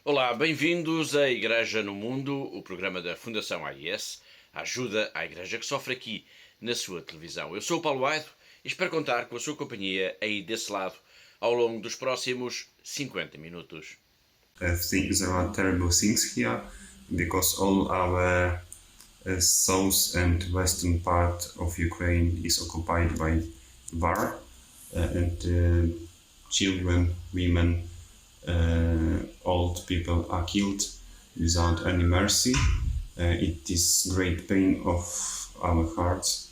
Olá, bem-vindos à Igreja no Mundo, o programa da Fundação AIS, a ajuda à Igreja que sofre aqui na sua televisão. Eu sou o Paulo Aido e espero contar com a sua companhia aí desse lado ao longo dos próximos 50 minutos. There are terrible things here because all our south and western part of Ukraine is occupied by war and children, women, old people are killed without any mercy. It is great pain of our hearts.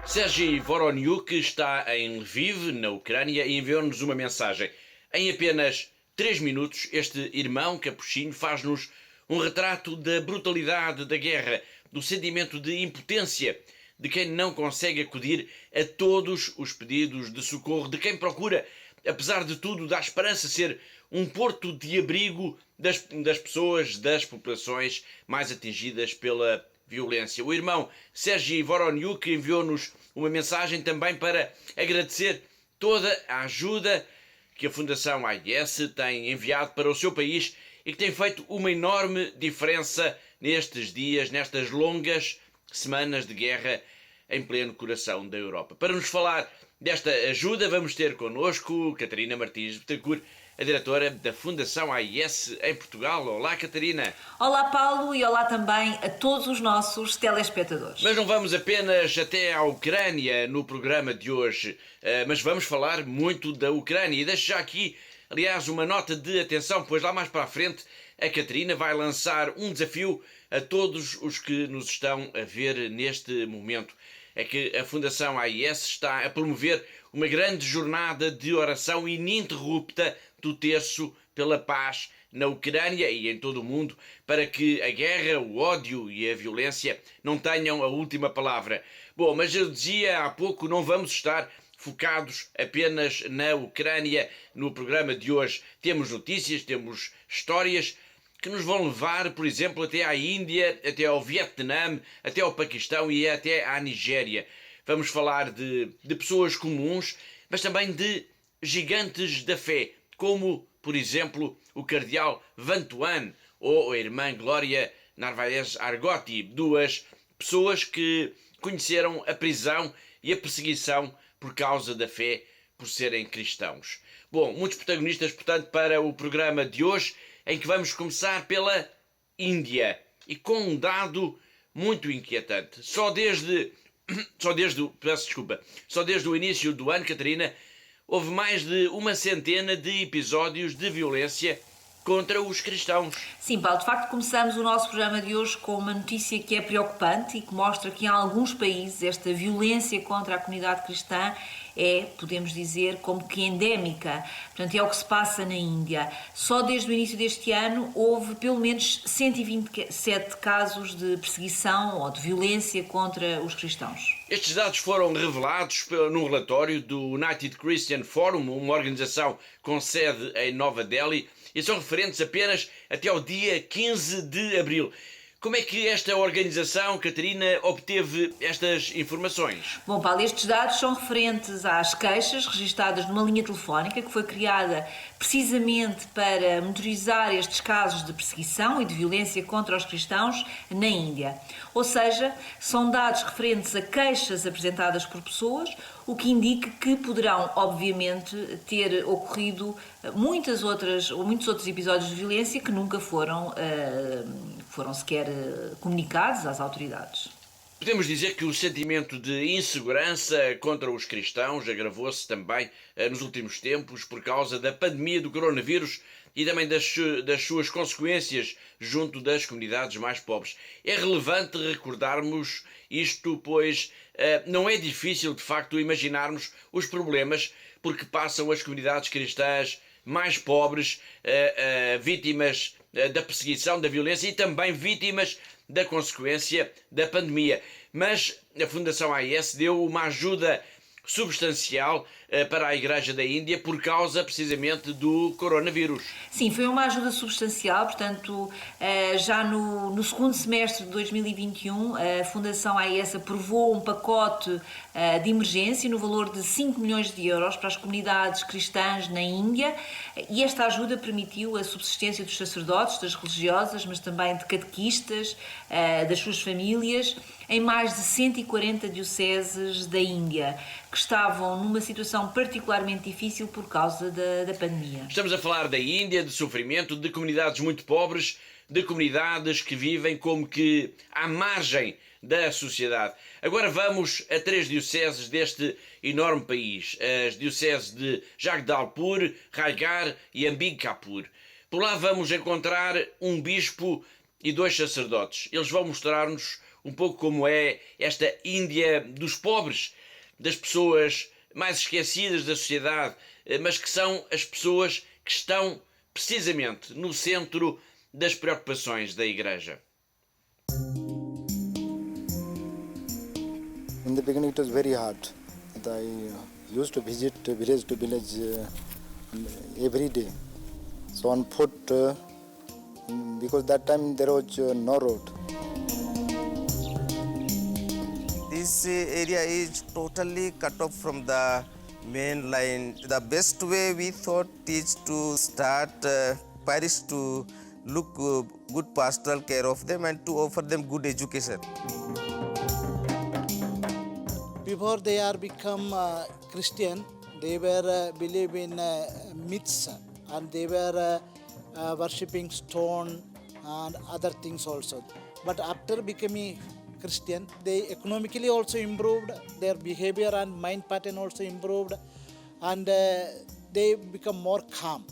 Sergei Voroniuk está em Lviv, na Ucrânia, e enviou-nos uma mensagem. Em apenas 3 minutos, este irmão capuchinho faz-nos um retrato da brutalidade da guerra, do sentimento de impotência de quem não consegue acudir a todos os pedidos de socorro, de quem procura, apesar de tudo, da esperança ser um porto de abrigo das pessoas, das populações mais atingidas pela violência. O irmão Sergei Voroniuk enviou-nos uma mensagem também para agradecer toda a ajuda que a Fundação AIS tem enviado para o seu país e que tem feito uma enorme diferença nestes dias, nestas longas semanas de guerra em pleno coração da Europa. Para nos falar desta ajuda, vamos ter connosco Catarina Martins Betancourt, a diretora da Fundação AIS em Portugal. Olá, Catarina. Olá, Paulo, e olá também a todos os nossos telespectadores. Mas não vamos apenas até à Ucrânia no programa de hoje, mas vamos falar muito da Ucrânia. E deixo já aqui, aliás, uma nota de atenção, pois lá mais para a frente a Catarina vai lançar um desafio a todos os que nos estão a ver neste momento. É que a Fundação AIS está a promover uma grande jornada de oração ininterrupta do Terço pela Paz na Ucrânia e em todo o mundo, para que a guerra, o ódio e a violência não tenham a última palavra. Bom, mas eu dizia há pouco, não vamos estar focados apenas na Ucrânia no programa de hoje. Temos notícias, temos histórias que nos vão levar, por exemplo, até à Índia, até ao Vietnã, até ao Paquistão e até à Nigéria. Vamos falar de pessoas comuns, mas também de gigantes da fé, como, por exemplo, o cardeal Vantuan ou a irmã Glória Narvaez Argotti, duas pessoas que conheceram a prisão e a perseguição por causa da fé, por serem cristãos. Bom, muitos protagonistas, portanto, para o programa de hoje, em que vamos começar pela Índia, e com um dado muito inquietante. Só desde o início do ano, Catarina, houve mais de 100 de episódios de violência contra os cristãos. Sim, Paulo, de facto começamos o nosso programa de hoje com uma notícia que é preocupante e que mostra que em alguns países esta violência contra a comunidade cristã é, podemos dizer, como que endémica. Portanto, é o que se passa na Índia. Só desde o início deste ano houve pelo menos 127 casos de perseguição ou de violência contra os cristãos. Estes dados foram revelados num relatório do United Christian Forum, uma organização com sede em Nova Delhi, e são referentes apenas até ao dia 15 de abril. Como é que esta organização, Catarina, obteve estas informações? Bom, Paulo, estes dados são referentes às queixas registadas numa linha telefónica que foi criada precisamente para monitorizar estes casos de perseguição e de violência contra os cristãos na Índia. Ou seja, são dados referentes a queixas apresentadas por pessoas, o que indica que poderão, obviamente, ter ocorrido muitos outros episódios de violência que nunca foram sequer comunicados às autoridades. Podemos dizer que o sentimento de insegurança contra os cristãos agravou-se também nos últimos tempos por causa da pandemia do coronavírus e também das suas consequências junto das comunidades mais pobres. É relevante recordarmos isto, pois não é difícil de facto imaginarmos os problemas por que passam as comunidades cristãs mais pobres, vítimas da perseguição, da violência e também vítimas da consequência da pandemia. Mas a Fundação AIS deu uma ajuda substancial para a Igreja da Índia por causa precisamente do coronavírus. Sim, foi uma ajuda substancial, portanto, já no segundo semestre de 2021, a Fundação AIS aprovou um pacote de emergência no valor de 5 milhões de euros para as comunidades cristãs na Índia, e esta ajuda permitiu a subsistência dos sacerdotes, das religiosas, mas também de catequistas, das suas famílias, em mais de 140 dioceses da Índia, que estavam numa situação particularmente difícil por causa da pandemia. Estamos a falar da Índia, de sofrimento, de comunidades muito pobres, de comunidades que vivem como que à margem da sociedade. Agora vamos a 3 dioceses deste enorme país, as dioceses de Jagdalpur, Raigarh e Ambikapur. Por lá vamos encontrar um bispo e 2 sacerdotes. Eles vão mostrar-nos um pouco como é esta Índia dos pobres, das pessoas mais esquecidas da sociedade, mas que são as pessoas que estão precisamente no centro das preocupações da Igreja. In the beginning it was very hard. I used to visit village to village every day. So on foot, because that time there was no road. This area is totally cut off from the main line. The best way we thought is to start parish to look good pastoral care of them and to offer them good education. Before they are become Christian, they were believe in myths and they were worshipping stone and other things also. But after becoming Christian, they economically also improved, their behavior and mind pattern also improved, and they become more calm.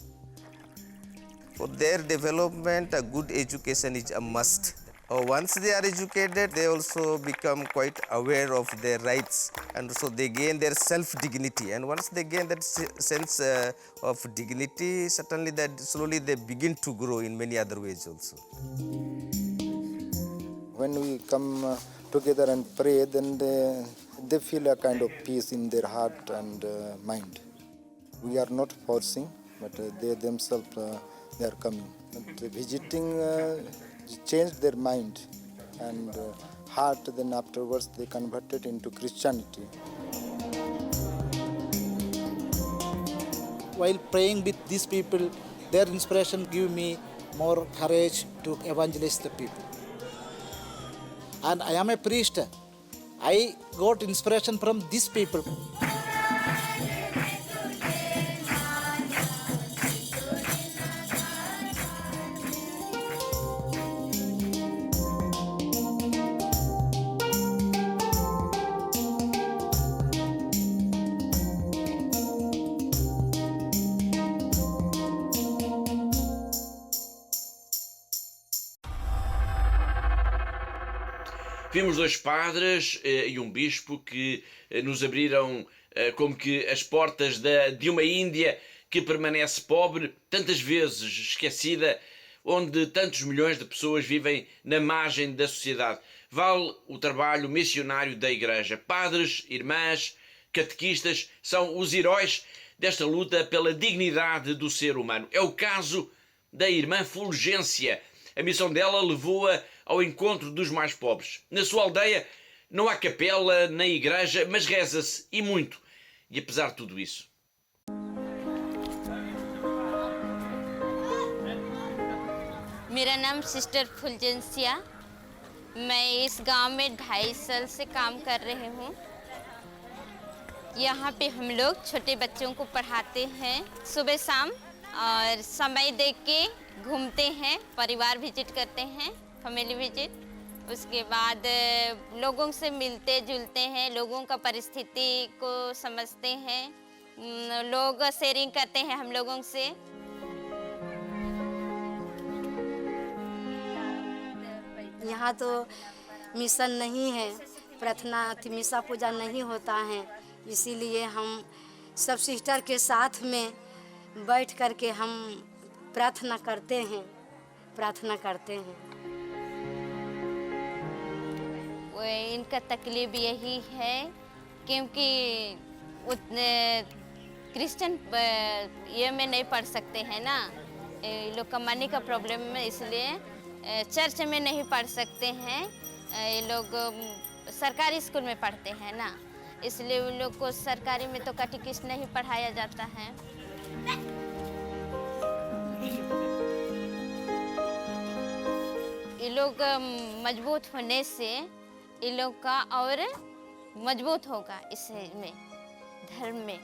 For their development, a good education is a must. Once they are educated, they also become quite aware of their rights, and so they gain their self-dignity. And once they gain that sense of dignity, certainly that slowly they begin to grow in many other ways also. When we come together and pray, then they feel a kind of peace in their heart and mind. We are not forcing, but they themselves they are coming. But visiting changed their mind and heart. Then afterwards they converted into Christianity. While praying with these people, their inspiration give me more courage to evangelize the people. And I am a priest. I got inspiration from these people. Vimos 2 padres e um bispo que nos abriram como que as portas de uma Índia que permanece pobre, tantas vezes esquecida, onde tantos milhões de pessoas vivem na margem da sociedade. Vale o trabalho missionário da Igreja. Padres, irmãs, catequistas são os heróis desta luta pela dignidade do ser humano. É o caso da irmã Fulgência. A missão dela levou-a ao encontro dos mais pobres. Na sua aldeia não há capela nem igreja, mas reza-se e muito. E apesar de tudo isso, मेरा नाम सिस्टर फुलजेंसिया। मैं इस गांव में 2.5 साल से काम कर रही हूँ। यहाँ पे हम लोग छोटे बच्चों को पढ़ाते हैं सुबह शाम, और समय देख के घूमते हैं, परिवार विजिट करते हैं, फैमिली विजिट। उसके बाद लोगों से मिलते जुलते हैं, लोगों का परिस्थिति को समझते हैं, लोग शेयरिंग करते हैं हम लोगों से। यहाँ तो मिशन नहीं है, प्रार्थना मिसा पूजा नहीं होता है, इसीलिए हम सब सिस्टर के साथ में बैठ कर के हम प्रार्थना करते हैं। इनका तकलीफ यही है क्योंकि उतने क्रिश्चियन ये में नहीं पढ़ सकते हैं ना, ये लोग कमाने का प्रॉब्लम में, इसलिए चर्च में नहीं पढ़ सकते हैं। ये लोग सरकारी स्कूल में पढ़ते हैं ना, इसलिए उन लोग को सरकारी में तो कैटेकिस्ट नहीं पढ़ाया जाता है। ये लोग मजबूत होने से ये लोग का और मजबूत होगा इसमें, धर्म में।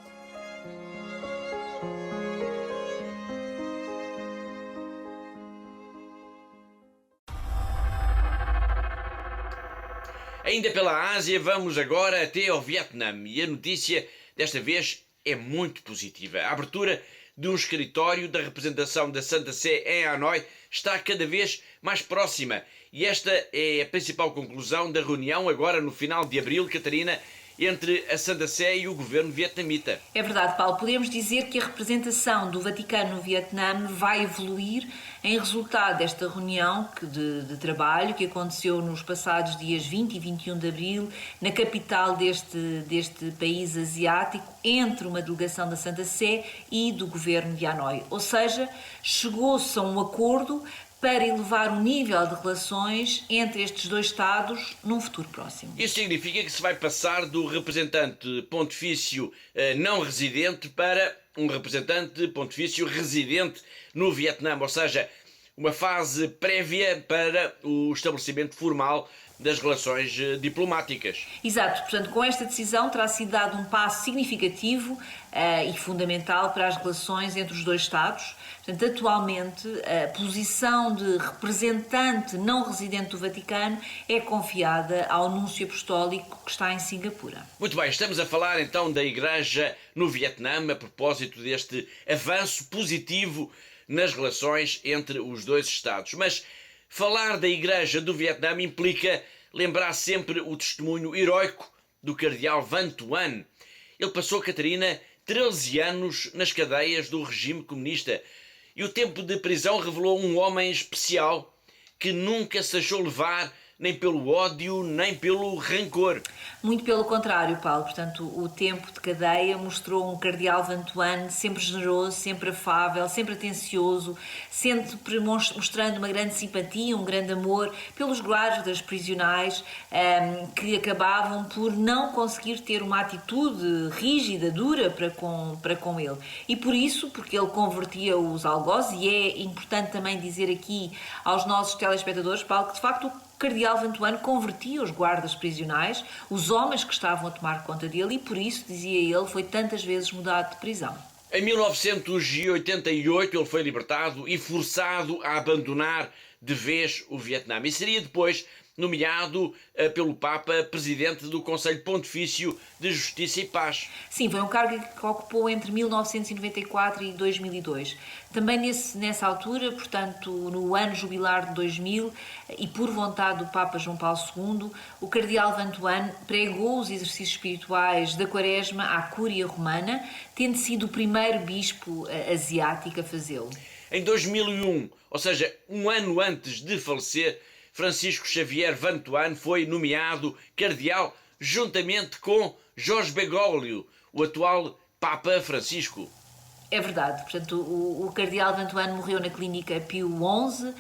Ainda pela Ásia, vamos agora até ao Vietnã e a notícia desta vez é muito positiva. A abertura de um escritório da representação da Santa Sé em Hanoi está cada vez mais próxima e esta é a principal conclusão da reunião agora no final de abril, Catarina, entre a Santa Sé e o governo vietnamita. É verdade, Paulo. Podemos dizer que a representação do Vaticano no Vietnã vai evoluir em resultado desta reunião de trabalho que aconteceu nos passados dias 20 e 21 de abril na capital deste país asiático entre uma delegação da Santa Sé e do governo de Hanoi. Ou seja, chegou-se a um acordo para elevar o nível de relações entre estes dois Estados num futuro próximo. Isso significa que se vai passar do representante pontifício não residente para um representante pontifício residente no Vietnã, ou seja, uma fase prévia para o estabelecimento formal das relações diplomáticas. Exato, portanto, com esta decisão terá sido dado um passo significativo e fundamental para as relações entre os dois Estados. Portanto, atualmente, a posição de representante não residente do Vaticano é confiada ao Núncio Apostólico que está em Singapura. Muito bem, estamos a falar então da Igreja no Vietnã, a propósito deste avanço positivo nas relações entre os dois Estados. Mas falar da Igreja do Vietnã implica lembrar sempre o testemunho heroico do cardeal Van Thuan. Ele passou, Catarina, 13 anos nas cadeias do regime comunista e o tempo de prisão revelou um homem especial que nunca se deixou levar nem pelo ódio, nem pelo rancor. Muito pelo contrário, Paulo. Portanto, o tempo de cadeia mostrou um cardeal Van Thuan sempre generoso, sempre afável, sempre atencioso, sempre mostrando uma grande simpatia, um grande amor pelos guardas prisionais que acabavam por não conseguir ter uma atitude rígida, dura para com ele. E por isso, porque ele convertia os algozes, e é importante também dizer aqui aos nossos telespectadores, Paulo, que de facto o cardeal Van Thuan convertia os guardas prisionais, os homens que estavam a tomar conta dele, e por isso, dizia ele, foi tantas vezes mudado de prisão. Em 1988 ele foi libertado e forçado a abandonar de vez o Vietnã e seria depois nomeado pelo Papa presidente do Conselho Pontifício de Justiça e Paz. Sim, foi um cargo que ocupou entre 1994 e 2002. Também nessa altura, portanto, no ano jubilar de 2000, e por vontade do Papa João Paulo II, o cardeal Van Thuan pregou os exercícios espirituais da Quaresma à Cúria Romana, tendo sido o primeiro bispo asiático a fazê-lo. Em 2001, ou seja, um ano antes de falecer, Francisco Xavier Van Thuan foi nomeado cardeal juntamente com Jorge Bergoglio, o atual Papa Francisco. É verdade, portanto, o cardeal Van Thuan morreu na clínica Pio XI,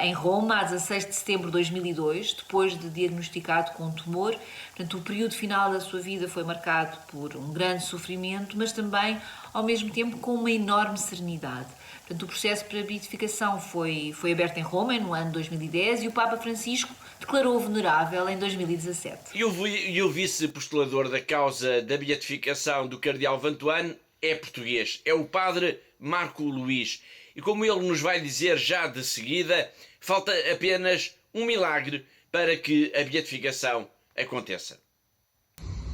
em Roma, a 16 de setembro de 2002, depois de diagnosticado com um tumor. Portanto, o período final da sua vida foi marcado por um grande sofrimento, mas também, ao mesmo tempo, com uma enorme serenidade. Portanto, o processo para a beatificação foi aberto em Roma, no ano de 2010, e o Papa Francisco declarou-o venerável em 2017. E o vice-postulador da causa da beatificação do cardeal Van Thuan é português, é o padre Marco Luís. E como ele nos vai dizer já de seguida, falta apenas um milagre para que a beatificação aconteça.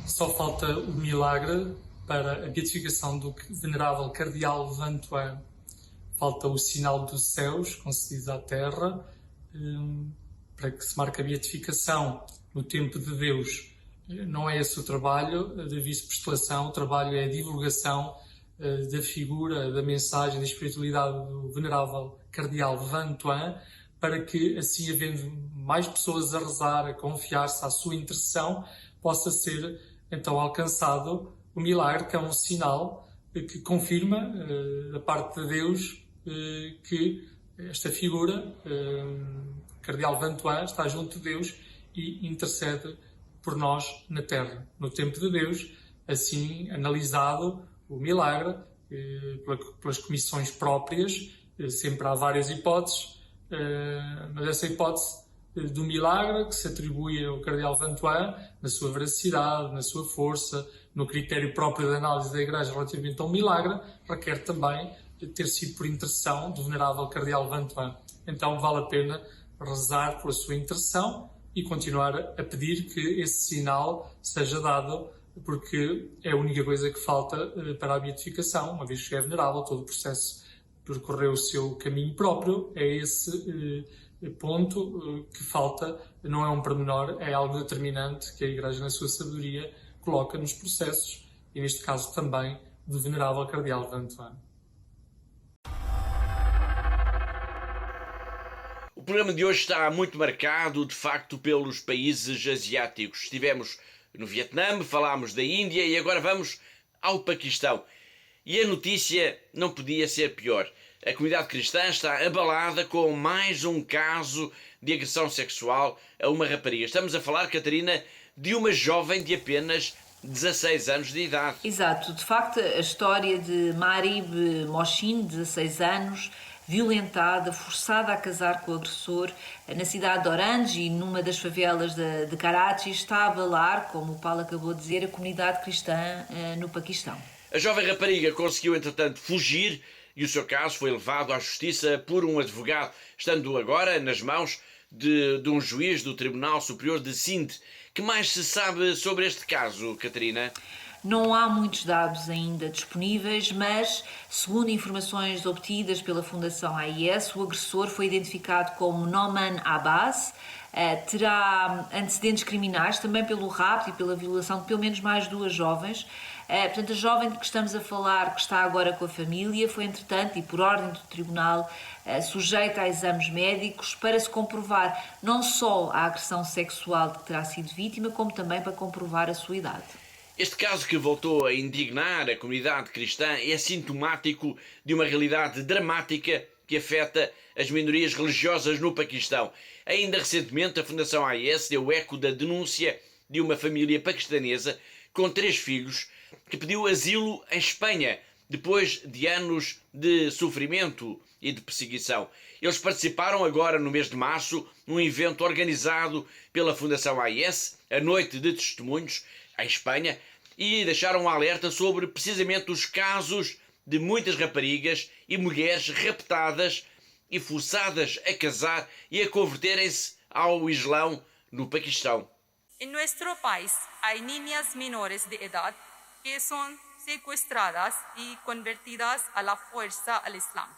Só falta o milagre para a beatificação do venerável cardeal Van Thuan. Falta o sinal dos céus concedido à terra para que se marque a beatificação no tempo de Deus. Não é esse o trabalho da vice-postulação, o trabalho é a divulgação da figura, da mensagem, da espiritualidade do venerável cardeal Van Thuan, para que, assim, havendo mais pessoas a rezar, a confiar-se à sua intercessão, possa ser, então, alcançado o milagre, que é um sinal que confirma, da parte de Deus, que esta figura, Cardeal Vantuan, está junto de Deus e intercede por nós na Terra. No tempo de Deus, assim analisado o milagre pelas comissões próprias, sempre há várias hipóteses, mas essa hipótese do milagre que se atribui ao Cardeal Vantuan, na sua veracidade, na sua força, no critério próprio de análise da Igreja relativamente ao milagre, requer também ter sido por intercessão do venerável Cardeal Vantuan. Então vale a pena rezar pela sua intercessão e continuar a pedir que esse sinal seja dado, porque é a única coisa que falta para a beatificação. Uma vez que é venerável, todo o processo percorreu o seu caminho próprio. É esse ponto que falta, não é um pormenor, é algo determinante que a Igreja, na sua sabedoria, coloca nos processos, e neste caso também do venerável Cardeal Vantuan. O programa de hoje está muito marcado, de facto, pelos países asiáticos. Estivemos no Vietnã, falámos da Índia e agora vamos ao Paquistão. E a notícia não podia ser pior. A comunidade cristã está abalada com mais um caso de agressão sexual a uma rapariga. Estamos a falar, Catarina, de uma jovem de apenas 16 anos de idade. Exato. De facto, a história de Marib Moshin, 16 anos, violentada, forçada a casar com o agressor na cidade de Orange e numa das favelas de Karachi, está a abalar, como o Paulo acabou de dizer, a comunidade cristã no Paquistão. A jovem rapariga conseguiu, entretanto, fugir e o seu caso foi levado à justiça por um advogado, estando agora nas mãos de um juiz do Tribunal Superior de Sindh. Que mais se sabe sobre este caso, Catarina? Não há muitos dados ainda disponíveis, mas, segundo informações obtidas pela Fundação AIS, o agressor foi identificado como Noman Abbas, terá antecedentes criminais também pelo rapto e pela violação de pelo menos mais 2 jovens. Portanto, a jovem de que estamos a falar, que está agora com a família, foi, entretanto, e por ordem do tribunal, sujeita a exames médicos para se comprovar não só a agressão sexual de que terá sido vítima, como também para comprovar a sua idade. Este caso, que voltou a indignar a comunidade cristã, é sintomático de uma realidade dramática que afeta as minorias religiosas no Paquistão. Ainda recentemente, a Fundação AIS deu eco da denúncia de uma família paquistanesa com 3 filhos que pediu asilo em Espanha depois de anos de sofrimento e de perseguição. Eles participaram agora, no mês de março, num evento organizado pela Fundação AIS, a Noite de Testemunhos, em Espanha, e deixaram um alerta sobre precisamente os casos de muitas raparigas e mulheres raptadas e forçadas a casar e a converterem-se ao Islão no Paquistão. En nuestro país hay niñas menores de edad que son secuestradas y convertidas a la fuerza al Islam,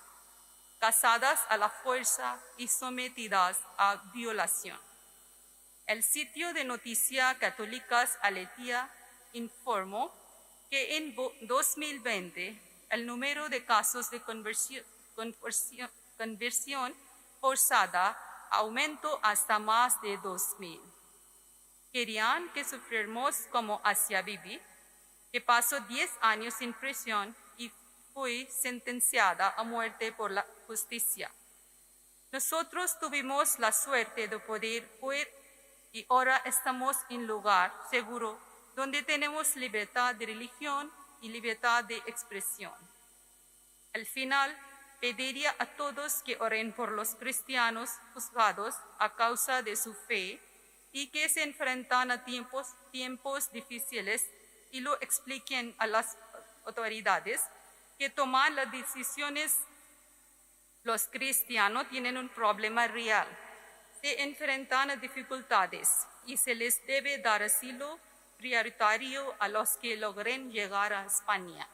casadas a la fuerza y sometidas a violación. El sitio de noticias católicas Alethia informó que en 2020 el número de casos de conversión forzada aumentó hasta más de 2,000. Querían que sufriéramos como Asia Bibi, que pasó 10 años en prisión y fue sentenciada a muerte por la justicia. Nosotros tuvimos la suerte de poder huir y ahora estamos en un lugar seguro donde tenemos libertad de religión y libertad de expresión. Al final, pediría a todos que oren por los cristianos juzgados a causa de su fe y que se enfrentan a tiempos difíciles y lo expliquen a las autoridades que toman las decisiones. Los cristianos tienen un problema real, se enfrentan a dificultades y se les debe dar asilo prioritario a los que logren llegar a Espanha.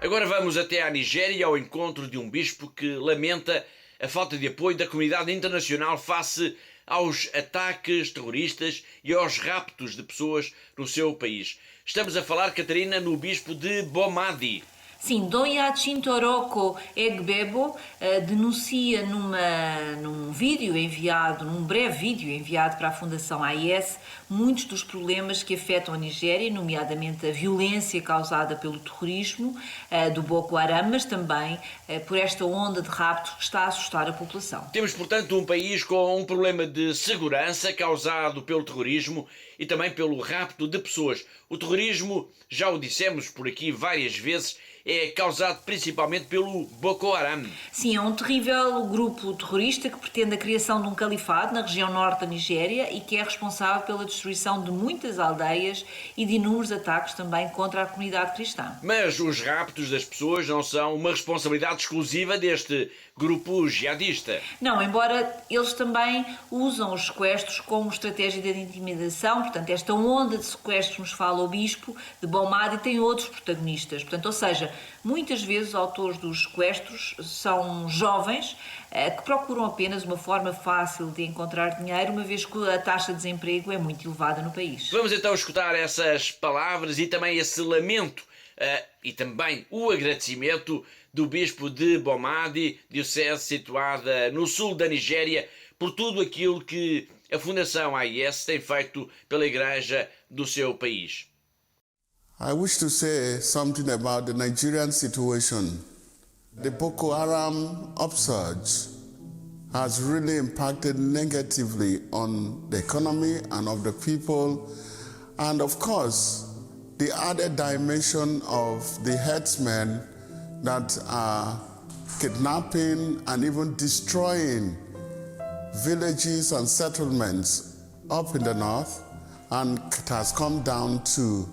Agora vamos até à Nigéria ao encontro de um bispo que lamenta a falta de apoio da comunidade internacional face aos ataques terroristas e aos raptos de pessoas no seu país. Estamos a falar, Catarina, no bispo de Bomadi. Sim, Dom Jacinto Orocco Egbebo denuncia num breve vídeo enviado para a Fundação AIS, muitos dos problemas que afetam a Nigéria, nomeadamente a violência causada pelo terrorismo do Boko Haram, mas também por esta onda de raptos que está a assustar a população. Temos, portanto, um país com um problema de segurança causado pelo terrorismo e também pelo rapto de pessoas. O terrorismo, já o dissemos por aqui várias vezes, é causado principalmente pelo Boko Haram. Sim, é um terrível grupo terrorista que pretende a criação de um califado na região norte da Nigéria e que é responsável pela destruição de muitas aldeias e de inúmeros ataques também contra a comunidade cristã. Mas os raptos das pessoas não são uma responsabilidade exclusiva deste grupo jihadista. Não, embora eles também usam os sequestros como estratégia de intimidação, portanto, esta onda de sequestros nos fala o bispo de Bomadi tem outros protagonistas, portanto, ou seja, muitas vezes os autores dos sequestros são jovens que procuram apenas uma forma fácil de encontrar dinheiro, uma vez que a taxa de desemprego é muito elevada no país. Vamos então escutar essas palavras e também esse lamento e também o agradecimento do bispo de Bomadi, diocese situada no sul da Nigéria, por tudo aquilo que a Fundação AIS tem feito pela Igreja do seu país. I wish to say something about the Nigerian situation. The Boko Haram upsurge has really impacted negatively on the economy and of the people, and of course, the added dimension of the herdsmen that are kidnapping and even destroying villages and settlements up in the north, and it has come down to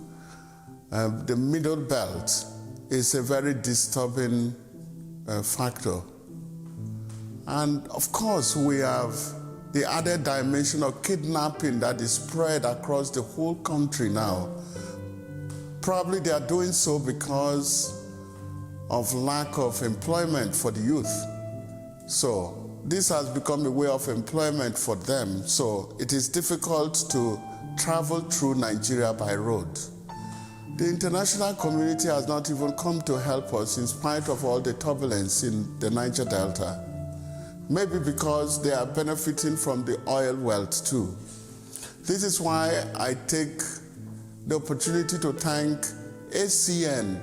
the middle belt is a very disturbing factor. And of course, we have the added dimension of kidnapping that is spread across the whole country now. Probably they are doing so because of lack of employment for the youth. So this has become a way of employment for them. So it is difficult to travel through Nigeria by road. The international community has not even come to help us in spite of all the turbulence in the Niger Delta. Maybe because they are benefiting from the oil wealth too. This is why I take the opportunity to thank ACN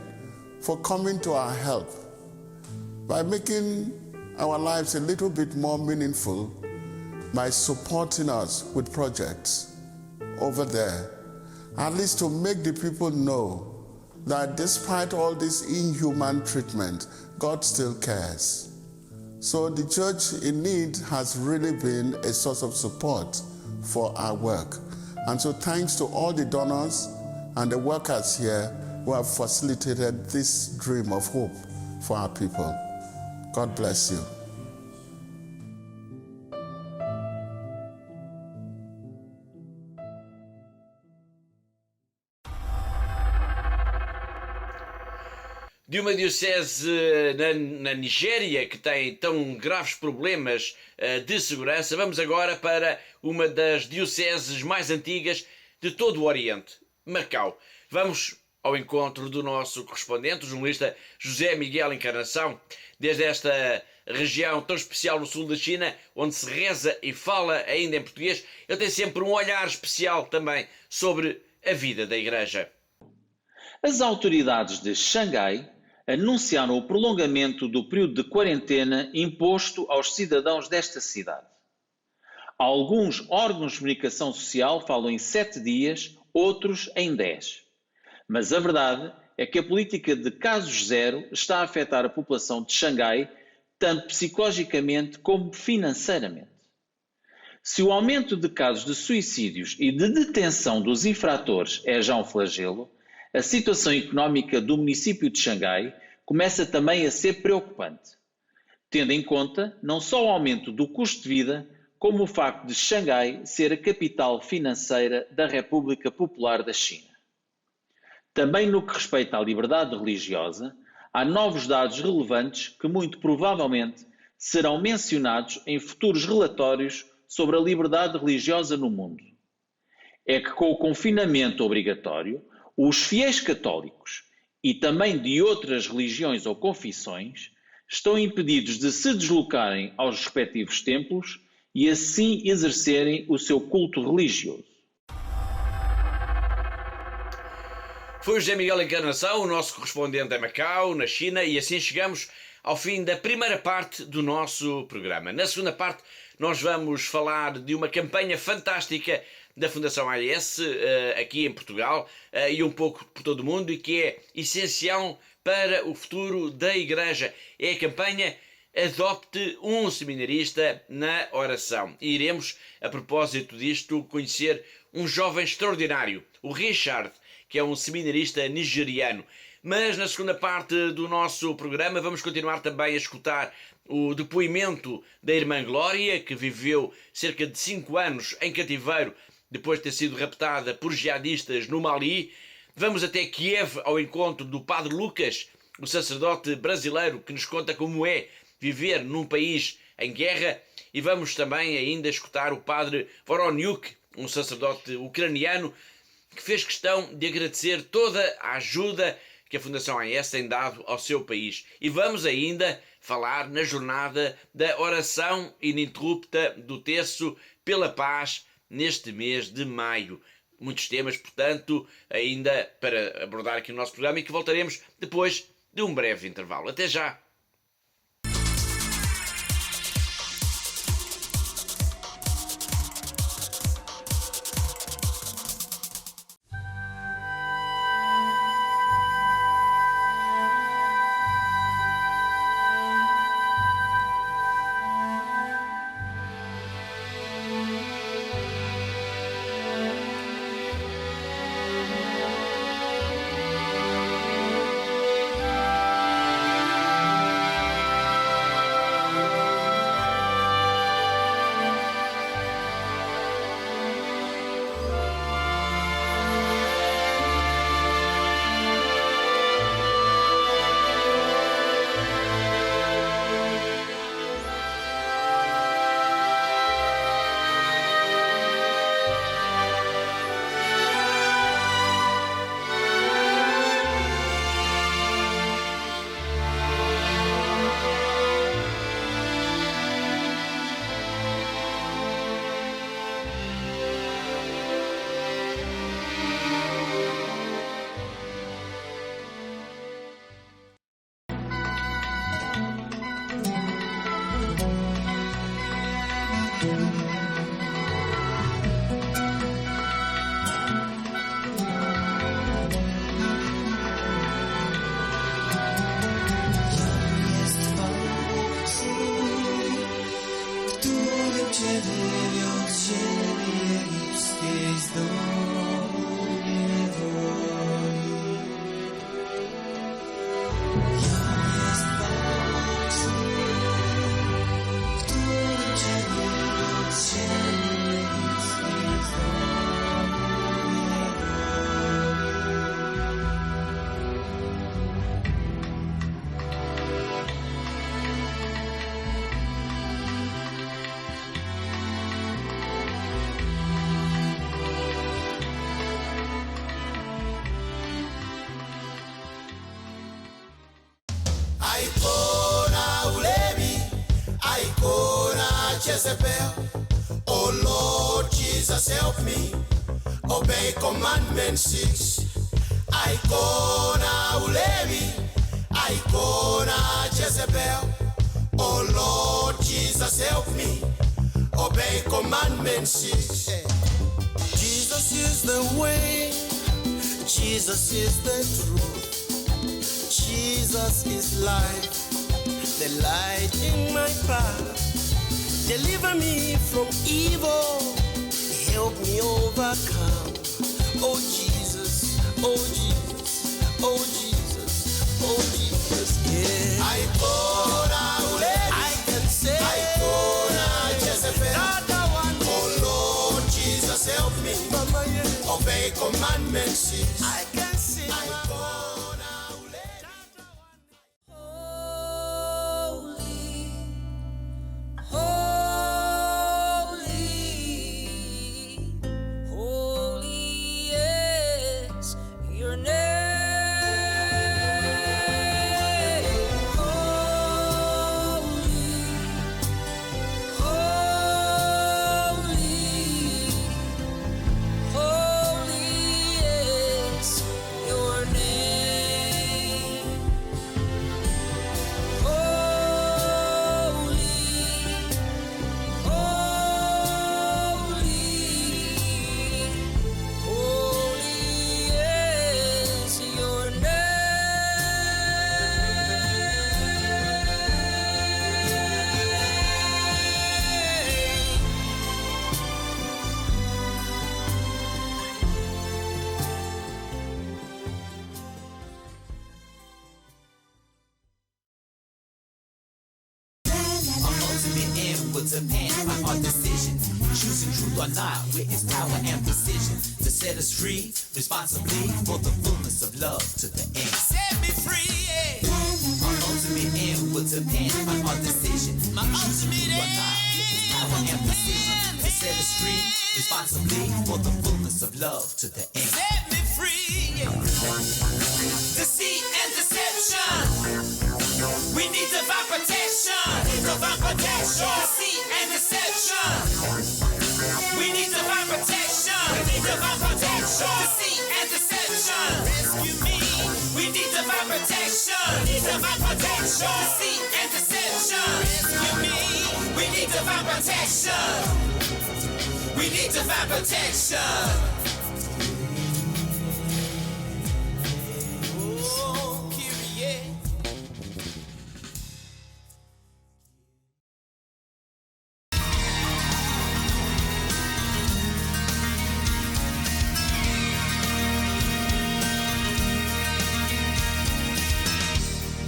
for coming to our help by making our lives a little bit more meaningful by supporting us with projects over there, at least to make the people know that despite all this inhuman treatment, God still cares. So the church in need has really been a source of support for our work. And so thanks to all the donors and the workers here who have facilitated this dream of hope for our people. God bless you. De uma diocese na Nigéria que tem tão graves problemas de segurança, vamos agora para uma das dioceses mais antigas de todo o Oriente, Macau. Vamos ao encontro do nosso correspondente, o jornalista José Miguel Encarnação, desde esta região tão especial no sul da China, onde se reza e fala ainda em português. Ele tem sempre um olhar especial também sobre a vida da Igreja. As autoridades de Xangai anunciaram o prolongamento do período de quarentena imposto aos cidadãos desta cidade. Alguns órgãos de comunicação social falam em 7 dias, outros em 10. Mas a verdade é que a política de casos zero está a afetar a população de Xangai, tanto psicologicamente como financeiramente. Se o aumento de casos de suicídios e de detenção dos infratores é já um flagelo, a situação económica do município de Xangai começa também a ser preocupante, tendo em conta não só o aumento do custo de vida, como o facto de Xangai ser a capital financeira da República Popular da China. Também no que respeita à liberdade religiosa, há novos dados relevantes que muito provavelmente serão mencionados em futuros relatórios sobre a liberdade religiosa no mundo. É que com o confinamento obrigatório, os fiéis católicos e também de outras religiões ou confissões estão impedidos de se deslocarem aos respectivos templos e assim exercerem o seu culto religioso. Foi o José Miguel Encarnação, o nosso correspondente em Macau, na China, e assim chegamos ao fim da primeira parte do nosso programa. Na segunda parte nós vamos falar de uma campanha fantástica da Fundação AES aqui em Portugal e um pouco por todo o mundo, e que é essencial para o futuro da Igreja. É a campanha Adopte um Seminarista na Oração. E iremos, a propósito disto, conhecer um jovem extraordinário, o Richard, que é um seminarista nigeriano. Mas na segunda parte do nosso programa vamos continuar também a escutar o depoimento da irmã Glória, que viveu cerca de 5 anos em cativeiro depois de ter sido raptada por jihadistas no Mali. Vamos até Kiev ao encontro do Padre Lucas, o sacerdote brasileiro, que nos conta como é viver num país em guerra. E vamos também ainda escutar o Padre Voroniuk, um sacerdote ucraniano, que fez questão de agradecer toda a ajuda que a Fundação AES tem dado ao seu país. E vamos ainda falar na jornada da oração ininterrupta do Terço pela Paz neste mês de maio. Muitos temas, portanto, ainda para abordar aqui no nosso programa, e que voltaremos depois de um breve intervalo. Até já! Oh Lord Jesus, help me obey commandment 6. Icona Ulevi, Icona Jezebel. Oh Lord Jesus, help me obey commandment 6. Jesus is the way, Jesus is the truth, Jesus is life, the light in my path. Deliver me from evil, help me overcome. Oh Jesus, oh Jesus, oh Jesus, oh Jesus, yeah. I can say, Jezebel. Oh Lord Jesus, help me obey commandment 6. I can see. will depend on our decision. Choosing truth or not, with its power and precision to set us free, responsibly for the fullness of love to the end. Set me free, yeah. Our ultimate end will depend on our decision. My ultimate end, with its power and precision to set us free, responsibly for the fullness of love to the end. Set me free, yeah. Deceit and deception. We need divine protection. Divine protection. Deceit and deception. We need divine protection. We need divine protection. Deceit and deception. Rescue me. We need divine protection. We need divine protection. Deceit and deception. Rescue me. We need divine protection. We need divine protection. Oh, Kyrie.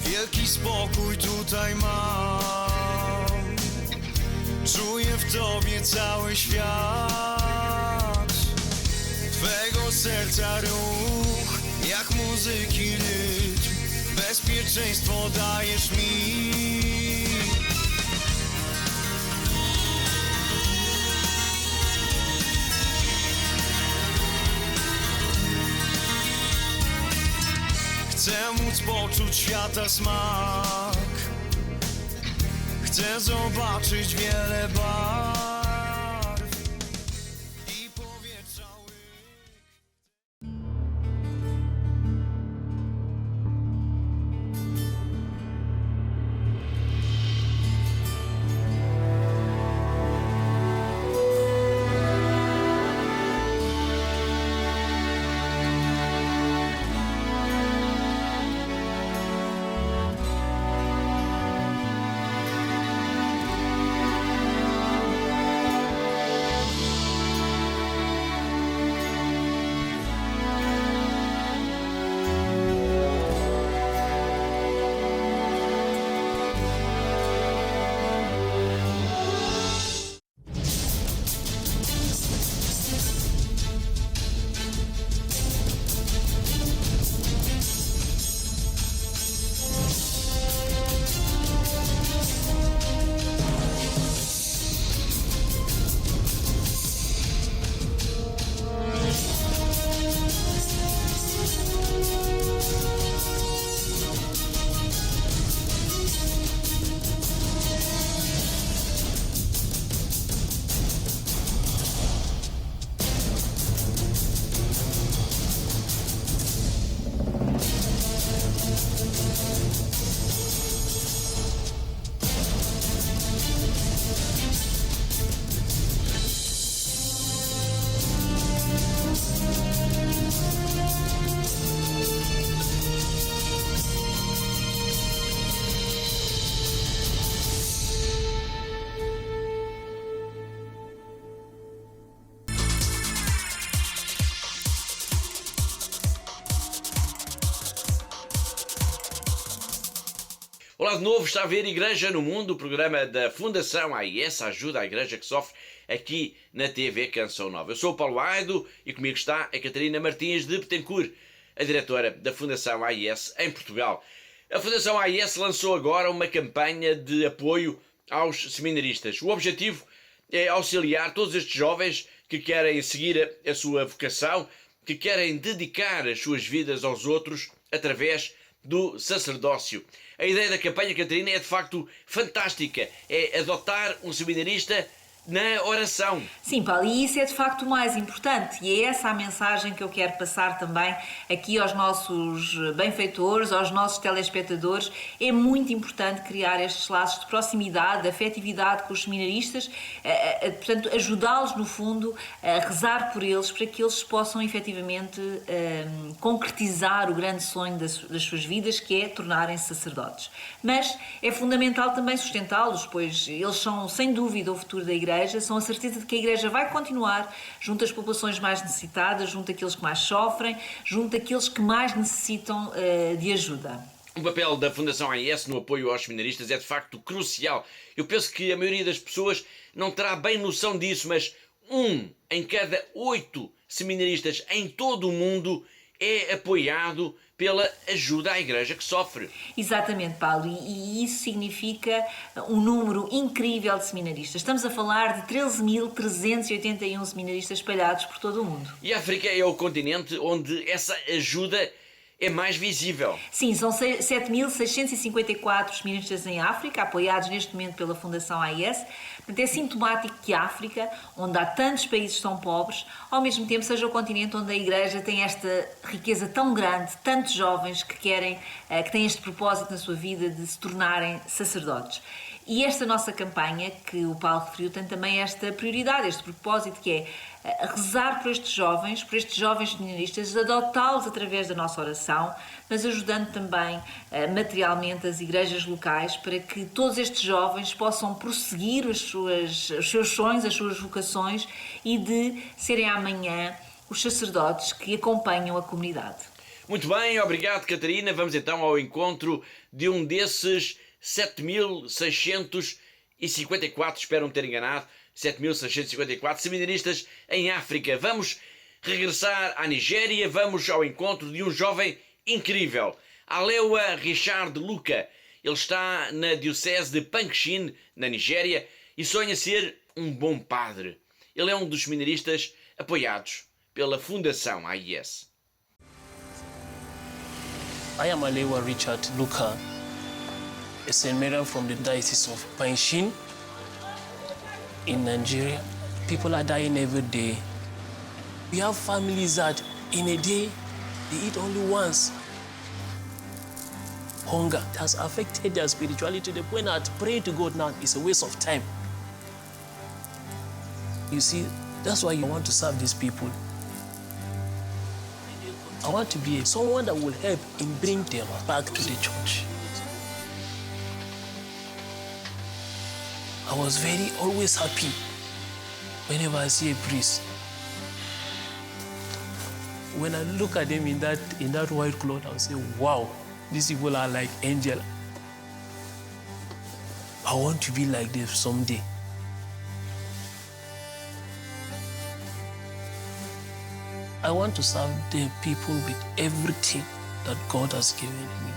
Wielki spokój tutaj mam. Czuję w Tobie cały świat. Twego serca ruch, jak muzyki rytm. Bezpieczeństwo dajesz mi. Chcę móc poczuć świata smak. Chcę zobaczyć wiele barw i powietrza łyk. Olá de novo, está a ver Igreja no Mundo, o programa da Fundação AIS, ajuda à Igreja que sofre, aqui na TV Canção Nova. Eu sou o Paulo Aido e comigo está a Catarina Martins de Betancourt, a diretora da Fundação AIS em Portugal. A Fundação AIS lançou agora uma campanha de apoio aos seminaristas. O objetivo é auxiliar todos estes jovens que querem seguir a sua vocação, que querem dedicar as suas vidas aos outros através do sacerdócio. A ideia da campanha, Catarina, é de facto fantástica. É adotar um seminarista na oração. Sim, Paulo, e isso é de facto o mais importante, e é essa a mensagem que eu quero passar também aqui aos nossos benfeitores, aos nossos telespectadores. É muito importante criar estes laços de proximidade, de afetividade com os seminaristas, portanto, ajudá-los no fundo a rezar por eles, para que eles possam efetivamente concretizar o grande sonho das suas vidas, que é tornarem-se sacerdotes. Mas é fundamental também sustentá-los, pois eles são sem dúvida o futuro da Igreja, são a certeza de que a Igreja vai continuar junto às populações mais necessitadas, junto àqueles que mais sofrem, junto àqueles que mais necessitam de ajuda. O papel da Fundação AIS no apoio aos seminaristas é de facto crucial. Eu penso que a maioria das pessoas não terá bem noção disso, mas 1 em cada 8 seminaristas em todo o mundo é apoiado pela ajuda à Igreja que sofre. Exatamente, Paulo, e isso significa um número incrível de seminaristas. Estamos a falar de 13.381 seminaristas espalhados por todo o mundo. E a África é o continente onde essa ajuda é mais visível. Sim, são 7.654 seminaristas em África, apoiados neste momento pela Fundação AIS. Portanto, é sintomático que a África, onde há tantos países tão pobres, ao mesmo tempo seja o continente onde a Igreja tem esta riqueza tão grande, tantos jovens que querem, que têm este propósito na sua vida de se tornarem sacerdotes. E esta nossa campanha, que o Paulo referiu, tem também esta prioridade, este propósito, que é rezar por estes jovens seminaristas, adotá-los através da nossa oração, mas ajudando também materialmente as igrejas locais para que todos estes jovens possam prosseguir os seus sonhos, as suas vocações e de serem amanhã os sacerdotes que acompanham a comunidade. Muito bem, obrigado, Catarina. Vamos então ao encontro de um desses 7.654, espero não ter enganado, 7.654 seminaristas em África. Vamos regressar à Nigéria, vamos ao encontro de um jovem incrível, Alewa Richard Luka. Ele está na diocese de Pankshin, na Nigéria, e sonha ser um bom padre. Ele é um dos seminaristas apoiados pela Fundação AIS. I am Alewa Richard Luka, a St. Marian from the Diocese of Pankshin in Nigeria. People are dying every day. We have families that in a day they eat only once. Hunger has affected their spirituality to the point that praying to God now is a waste of time. You see, that's why you want to serve these people. I want to be someone that will help in bring them back to the church. I was always happy whenever I see a priest. When I look at them in that white cloth, I'll say, wow, these people are like angels. I want to be like them someday. I want to serve the people with everything that God has given me.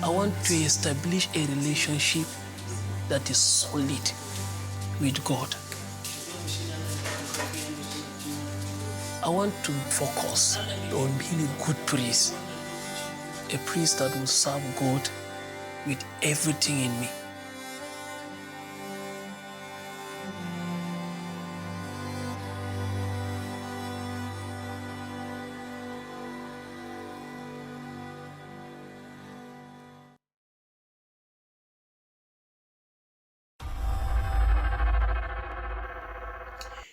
I want to establish a relationship that is solid with God. I want to focus on being a good priest, a priest that will serve God with everything in me.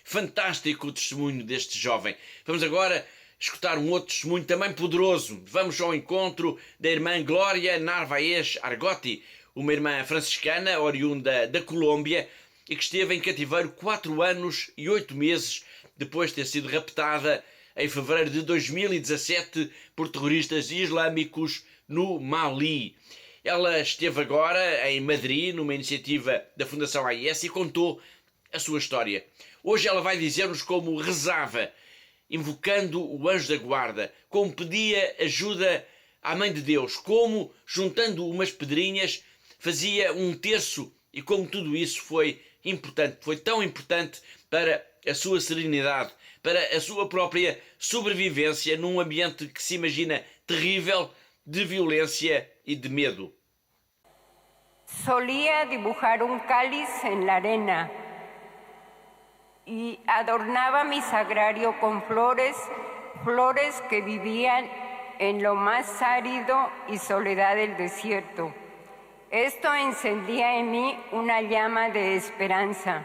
Fantástico o testemunho deste jovem. Vamos agora escutar um outro testemunho também poderoso. Vamos ao encontro da irmã Glória Narvaez Argotti, uma irmã franciscana oriunda da Colômbia e que esteve em cativeiro 4 anos e 8 meses depois de ter sido raptada em fevereiro de 2017 por terroristas islâmicos no Mali. Ela esteve agora em Madrid, numa iniciativa da Fundação AIS, e contou a sua história. Hoje ela vai dizer-nos como rezava, invocando o anjo da guarda, como pedia ajuda à Mãe de Deus, como, juntando umas pedrinhas, fazia um terço e como tudo isso foi importante, foi tão importante para a sua serenidade, para a sua própria sobrevivência num ambiente que se imagina terrível de violência e de medo. Solía dibujar cáliz en la arena y adornaba mi sagrario con flores que vivían en lo más árido y soledad del desierto. Esto encendía en mí una llama de esperanza.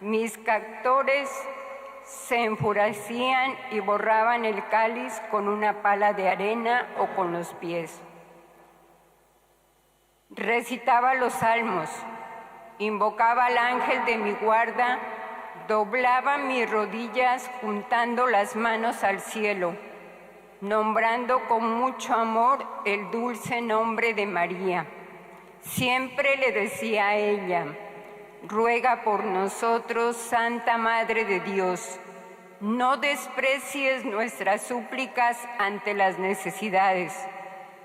Mis captores se enfurecían y borraban el cáliz con una pala de arena o con los pies. Recitaba los salmos, invocaba al ángel de mi guarda, doblaba mis rodillas juntando las manos al cielo, nombrando con mucho amor el dulce nombre de María. Siempre le decía a ella: ruega por nosotros, Santa Madre de Dios. No desprecies nuestras súplicas ante las necesidades.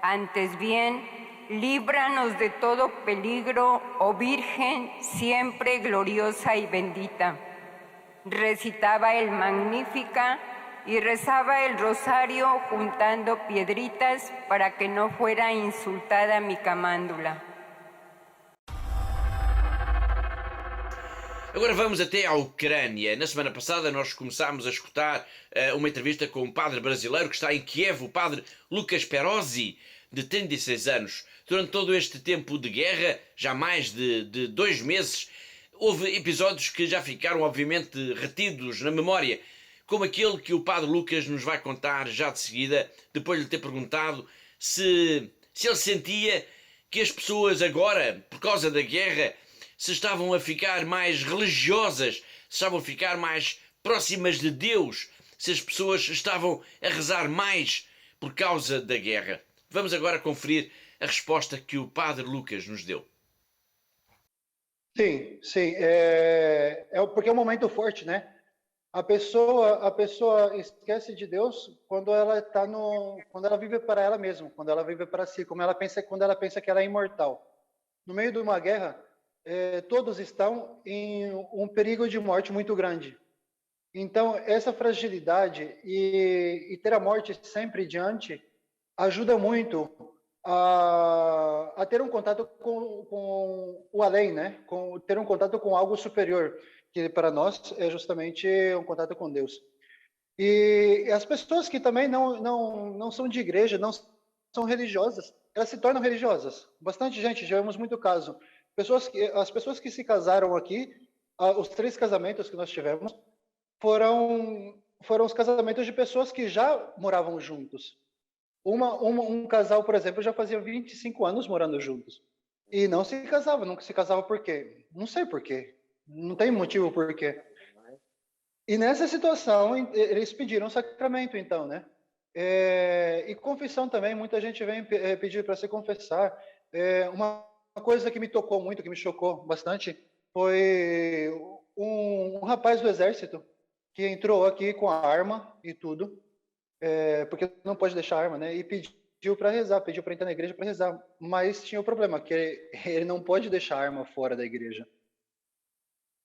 Antes bien, líbranos de todo peligro, oh Virgen, siempre gloriosa y bendita. Recitaba el Magnífica y rezaba el rosario juntando piedritas para que no fuera insultada mi camándula. Agora vamos até à Ucrânia. Na semana passada nós começámos a escutar uma entrevista com um padre brasileiro que está em Kiev, o padre Lucas Perozzi, de 36 anos. Durante todo este tempo de guerra, já mais de 2 meses, houve episódios que já ficaram obviamente retidos na memória, como aquele que o padre Lucas nos vai contar já de seguida, depois de lhe ter perguntado se ele sentia que as pessoas agora, por causa da guerra, se estavam a ficar mais religiosas, se estavam a ficar mais próximas de Deus, se as pessoas estavam a rezar mais por causa da guerra. Vamos agora conferir a resposta que o padre Lucas nos deu. Sim, porque é um momento forte, né? A pessoa esquece de Deus quando ela vive para ela mesma, quando ela vive para si, quando ela pensa que ela é imortal. No meio de uma guerra, todos estão em um perigo de morte muito grande. Então, essa fragilidade e ter a morte sempre diante ajuda muito a ter um contato com o além, né? Ter um contato com algo superior, que para nós é justamente um contato com Deus. E as pessoas que também não são de igreja, não são religiosas, elas se tornam religiosas. Bastante gente, já vimos muito caso. As pessoas que se casaram aqui, os 3 casamentos que nós tivemos, foram os casamentos de pessoas que já moravam juntos. Um casal, por exemplo, já fazia 25 anos morando juntos. E não se casava por quê? Não sei por quê. Não tem motivo por quê. E nessa situação, eles pediram sacramento, então, né? E confissão também, muita gente vem pedir para se confessar. Uma coisa que me tocou muito, que me chocou bastante, foi um rapaz do exército que entrou aqui com a arma e tudo, porque não pode deixar a arma, né? E pediu para rezar, pediu para entrar na igreja para rezar. Mas tinha o problema, que ele não pode deixar a arma fora da igreja.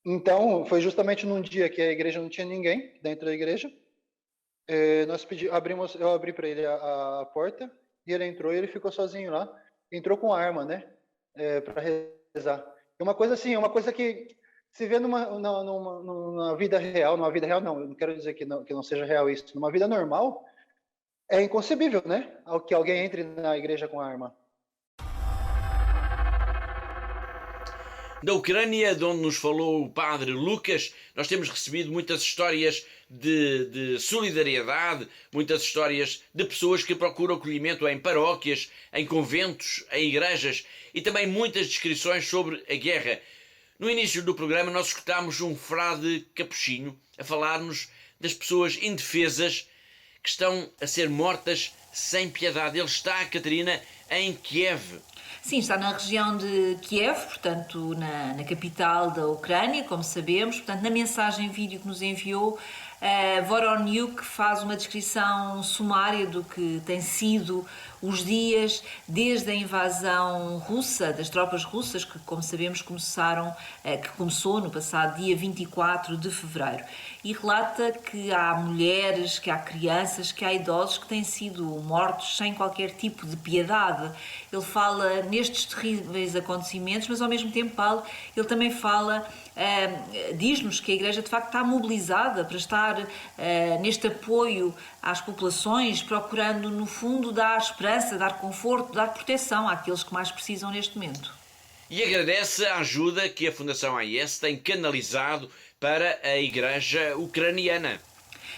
Então, foi justamente num dia que a igreja não tinha ninguém dentro da igreja. Eu abri para ele a porta e ele entrou e ele ficou sozinho lá. Entrou com a arma, né? Para rezar. É uma coisa assim, que se vê numa vida real, não, eu não quero dizer que não seja real isso, numa vida normal, é inconcebível, né? Que alguém entre na igreja com arma. Da Ucrânia, de onde nos falou o padre Lucas, nós temos recebido muitas histórias de solidariedade, muitas histórias de pessoas que procuram acolhimento em paróquias, em conventos, em igrejas e também muitas descrições sobre a guerra. No início do programa nós escutámos um frade capuchinho a falar-nos das pessoas indefesas que estão a ser mortas sem piedade. Ele está, Catarina, em Kiev. Sim, está na região de Kiev, portanto na capital da Ucrânia, como sabemos. Portanto, na mensagem vídeo que nos enviou, Voroniuk faz uma descrição sumária do que tem sido os dias desde a invasão russa, das tropas russas, que, como sabemos, que começou no passado dia 24 de fevereiro. E relata que há mulheres, que há crianças, que há idosos que têm sido mortos sem qualquer tipo de piedade. Ele fala nestes terríveis acontecimentos, mas ao mesmo tempo ele também fala, diz-nos que a Igreja de facto está mobilizada para estar neste apoio às populações, procurando no fundo dar esperança, dar conforto, dar proteção àqueles que mais precisam neste momento. E agradece a ajuda que a Fundação AIS tem canalizado para a Igreja ucraniana.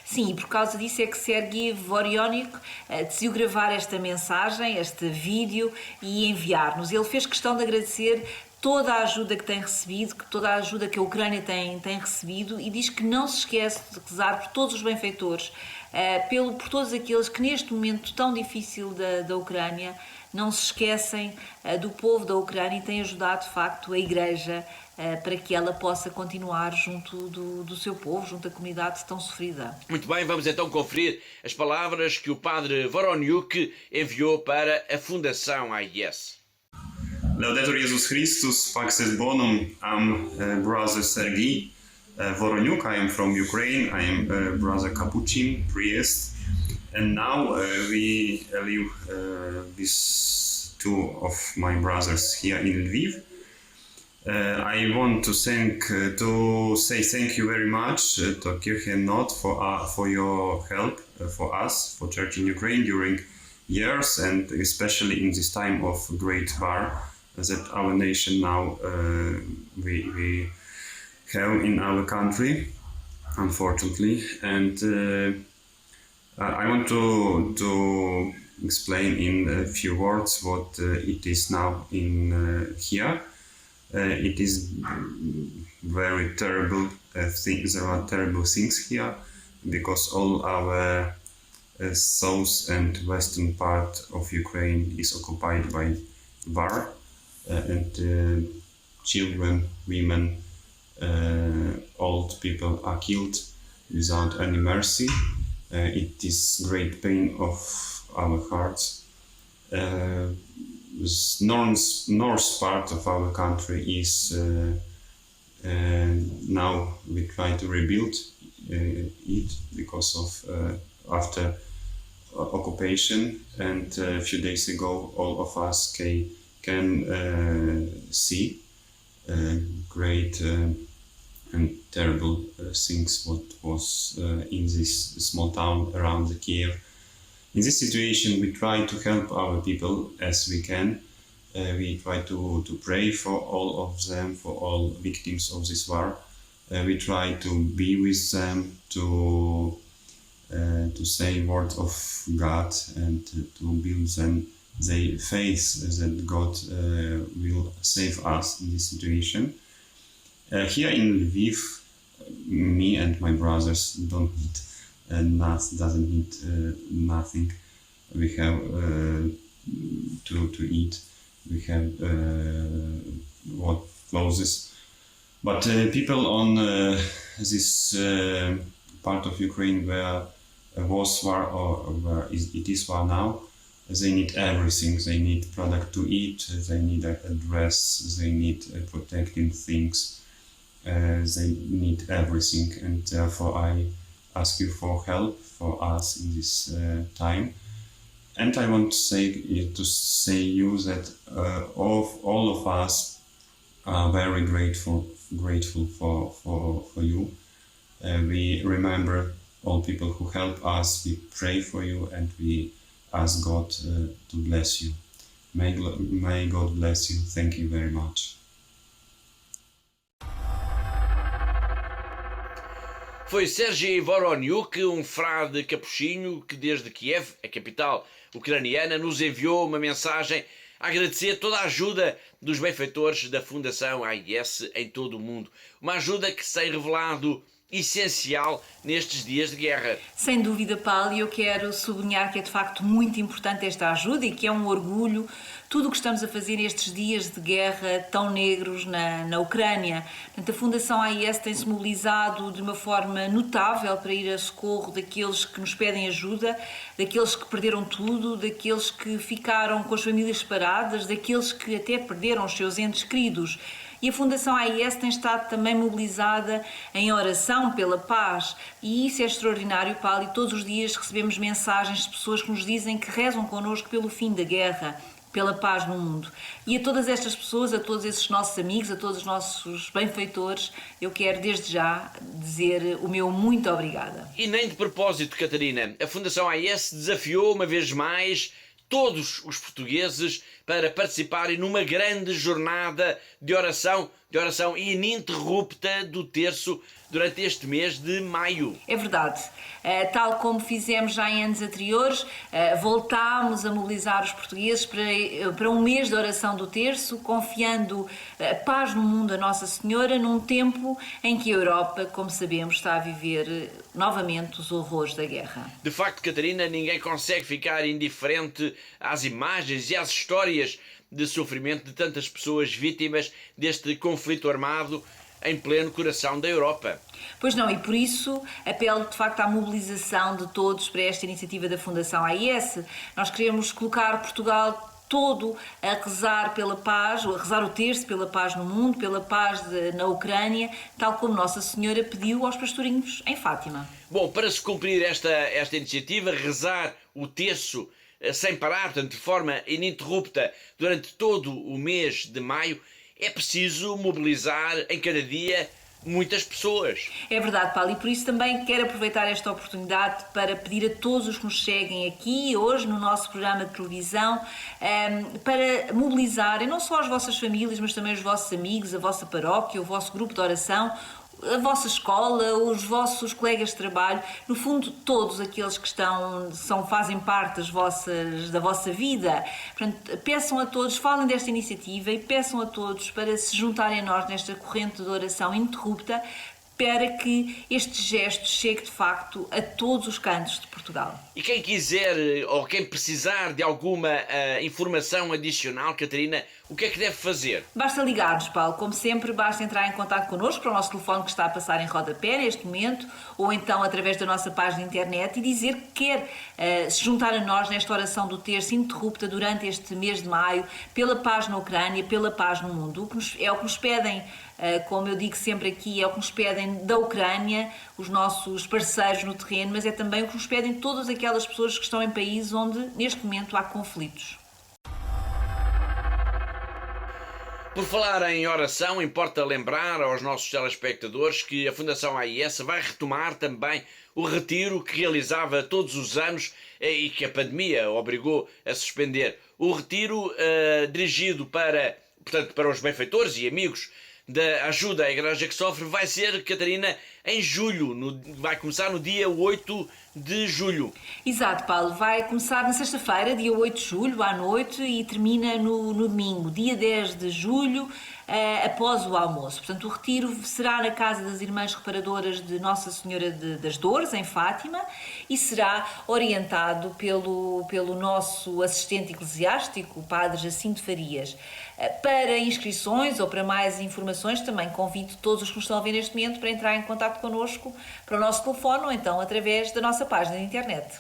Sim, e por causa disso é que Sergei Voroniuk decidiu gravar esta mensagem, este vídeo e enviar-nos. Ele fez questão de agradecer toda a ajuda que tem recebido, que toda a ajuda que a Ucrânia tem recebido, e diz que não se esquece de rezar por todos os benfeitores, por todos aqueles que neste momento tão difícil da Ucrânia não se esquecem do povo da Ucrânia e têm ajudado de facto a Igreja para que ela possa continuar junto do seu povo, junto à comunidade tão sofrida. Muito bem, vamos então conferir as palavras que o padre Voroniuk enviou para a Fundação AIS. Laudetur Jesus Christus, Pax et Bonum. I'm Brother Sergei Voroniuk. I am from Ukraine. I am Brother Capuchin, priest. And now we live with two of my brothers here in Lviv. I want to say thank you very much to Kirche Not for your help for us, for Church in Ukraine during years, and especially in this time of great war that our nation now we have in our country, unfortunately. And I want to explain in a few words what it is now in here. It is very terrible things. There are terrible things here because all our south and western part of Ukraine is occupied by war, and children, women, old people are killed without any mercy. It is great pain of our hearts. North part of our country is now we try to rebuild it because of after occupation, and a few days ago all of us can see great and terrible things what was in this small town around the Kiev. In this situation, we try to help our people as we can. We try to pray for all of them, for all victims of this war. We try to be with them, to say word of God, and to build them their faith that God will save us in this situation. Here in Lviv, me and my brothers don't need doesn't need nothing. We have to eat. We have what clothes. But people on this part of Ukraine where was war or where it is war now, they need everything. They need product to eat. They need a dress. They need protecting things. They need everything, and therefore I ask you for help for us in this time. And I want to say you that all of us are very grateful for you. We remember all people who help us. We pray for you, and we ask God to bless you. May God bless you. Thank you very much. Foi Sergei Voroniuk, frade capuchinho que desde Kiev, a capital ucraniana, nos enviou uma mensagem a agradecer toda a ajuda dos benfeitores da Fundação AIS em todo o mundo. Uma ajuda que se tem revelado essencial nestes dias de guerra. Sem dúvida, Paulo, e eu quero sublinhar que é de facto muito importante esta ajuda e que é um orgulho tudo o que estamos a fazer nestes dias de guerra tão negros na Ucrânia. Portanto, a Fundação AIS tem-se mobilizado de uma forma notável para ir a socorro daqueles que nos pedem ajuda, daqueles que perderam tudo, daqueles que ficaram com as famílias separadas, daqueles que até perderam os seus entes queridos. E a Fundação AIS tem estado também mobilizada em oração pela paz. E isso é extraordinário, Paulo, e todos os dias recebemos mensagens de pessoas que nos dizem que rezam connosco pelo fim da guerra, pela paz no mundo. E a todas estas pessoas, a todos esses nossos amigos, a todos os nossos benfeitores, eu quero desde já dizer o meu muito obrigada. E nem de propósito, Catarina, a Fundação AIS desafiou uma vez mais todos os portugueses para participarem numa grande jornada de oração de oração ininterrupta do terço durante este mês de maio. É verdade. Tal como fizemos já em anos anteriores, voltámos a mobilizar os portugueses para um mês de oração do terço, confiando a paz no mundo a Nossa Senhora, num tempo em que a Europa, como sabemos, está a viver novamente os horrores da guerra. De facto, Catarina, ninguém consegue ficar indiferente às imagens e às histórias de sofrimento de tantas pessoas vítimas deste conflito armado em pleno coração da Europa. Pois não, e por isso apelo de facto à mobilização de todos para esta iniciativa da Fundação AIS. Nós queremos colocar Portugal todo a rezar pela paz, a rezar o terço pela paz no mundo, pela paz na Ucrânia, tal como Nossa Senhora pediu aos pastorinhos em Fátima. Bom, para se cumprir esta iniciativa, rezar o terço sem parar, portanto, de forma ininterrupta durante todo o mês de maio, é preciso mobilizar em cada dia muitas pessoas. É verdade, Paulo, e por isso também quero aproveitar esta oportunidade para pedir a todos os que nos seguem aqui, hoje, no nosso programa de televisão, para mobilizarem não só as vossas famílias, mas também os vossos amigos, a vossa paróquia, o vosso grupo de oração, a vossa escola, os vossos colegas de trabalho, no fundo todos aqueles que fazem parte da vossa vida. Portanto, peçam a todos, falem desta iniciativa e peçam a todos para se juntarem a nós nesta corrente de oração ininterrupta para que este gesto chegue de facto a todos os cantos de Portugal. E quem quiser ou quem precisar de alguma informação adicional, Catarina, o que é que deve fazer? Basta ligar-nos, Paulo. Como sempre, basta entrar em contato connosco para o nosso telefone que está a passar em rodapé neste momento, ou então através da nossa página de internet e dizer que quer se juntar a nós nesta oração do terço ininterrupta durante este mês de maio, pela paz na Ucrânia, pela paz no mundo. É o que nos pedem, como eu digo sempre aqui, é o que nos pedem da Ucrânia, os nossos parceiros no terreno, mas é também o que nos pedem todas aquelas pessoas que estão em países onde neste momento há conflitos. Por falar em oração, importa lembrar aos nossos telespectadores que a Fundação AIS vai retomar também o retiro que realizava todos os anos e que a pandemia obrigou a suspender. O retiro dirigido para os benfeitores e amigos da ajuda à Igreja que Sofre vai ser, Catarina, em julho, vai começar no dia 8 de julho. Exato, Paulo, vai começar na sexta-feira, dia 8 de julho, à noite, e termina no domingo, dia 10 de julho, após o almoço. Portanto, o retiro será na Casa das Irmãs Reparadoras de Nossa Senhora das Dores, em Fátima, e será orientado pelo nosso assistente eclesiástico, o Padre Jacinto Farias. Para inscrições ou para mais informações, também convido todos os que nos estão a ver neste momento para entrar em contato connosco para o nosso telefone ou então através da nossa página de internet.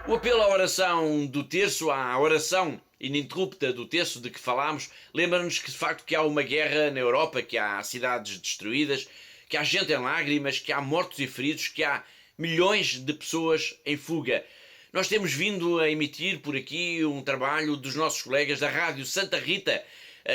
O apelo à oração do terço, à oração ininterrupta do terço de que falámos, lembra-nos que de facto que há uma guerra na Europa, que há cidades destruídas, que há gente em lágrimas, que há mortos e feridos, que há milhões de pessoas em fuga. Nós temos vindo a emitir por aqui um trabalho dos nossos colegas da Rádio Santa Rita,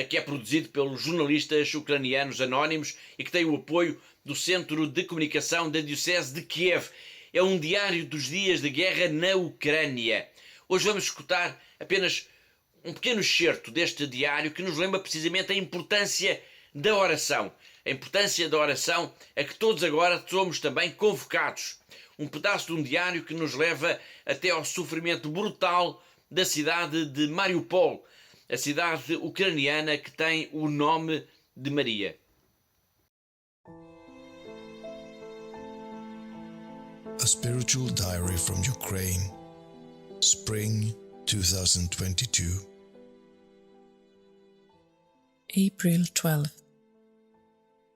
que é produzido pelos jornalistas ucranianos anónimos e que tem o apoio do Centro de Comunicação da Diocese de Kiev. É um diário dos dias de guerra na Ucrânia. Hoje vamos escutar apenas um pequeno excerto deste diário que nos lembra precisamente a importância da oração. A importância da oração a que todos agora somos também convocados. Um pedaço de um diário que nos leva até ao sofrimento brutal da cidade de Mariupol, a cidade ucraniana que tem o nome de Maria. A spiritual diary from Ukraine, spring 2022. April 12th,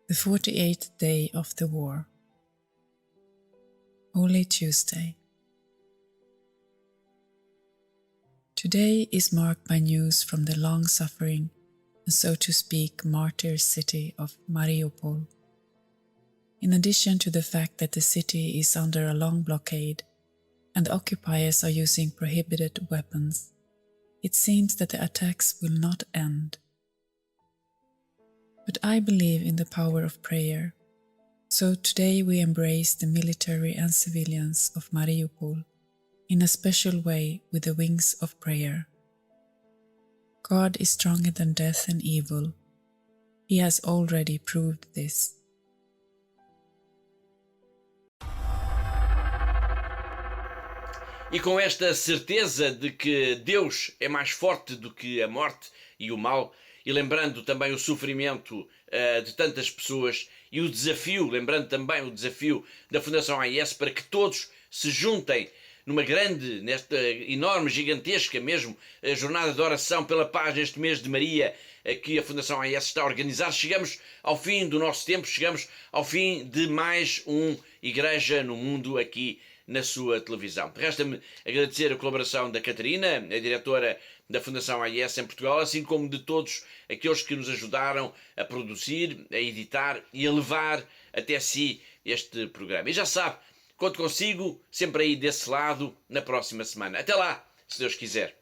the 48th day of the war. Holy Tuesday. Today is marked by news from the long-suffering and, so to speak, martyr city of Mariupol. In addition to the fact that the city is under a long blockade and the occupiers are using prohibited weapons, it seems that the attacks will not end. But I believe in the power of prayer. So today we embrace the military and civilians of Mariupol in a special way with the wings of prayer. God is stronger than death and evil. He has already proved this. E com esta certeza de que Deus é mais forte do que a morte e o mal, e lembrando também o sofrimento de tantas pessoas e o desafio, lembrando também o desafio da Fundação AIS para que todos se juntem numa grande, nesta enorme, gigantesca mesmo, jornada de oração pela paz neste mês de Maria que a Fundação AIS está a organizar. Chegamos ao fim do nosso tempo, chegamos ao fim de mais um Igreja no Mundo aqui na sua televisão. Resta-me agradecer a colaboração da Catarina, a diretora da Fundação AIS em Portugal, assim como de todos aqueles que nos ajudaram a produzir, a editar e a levar até si este programa. E já sabe, conto consigo sempre aí desse lado na próxima semana. Até lá, se Deus quiser.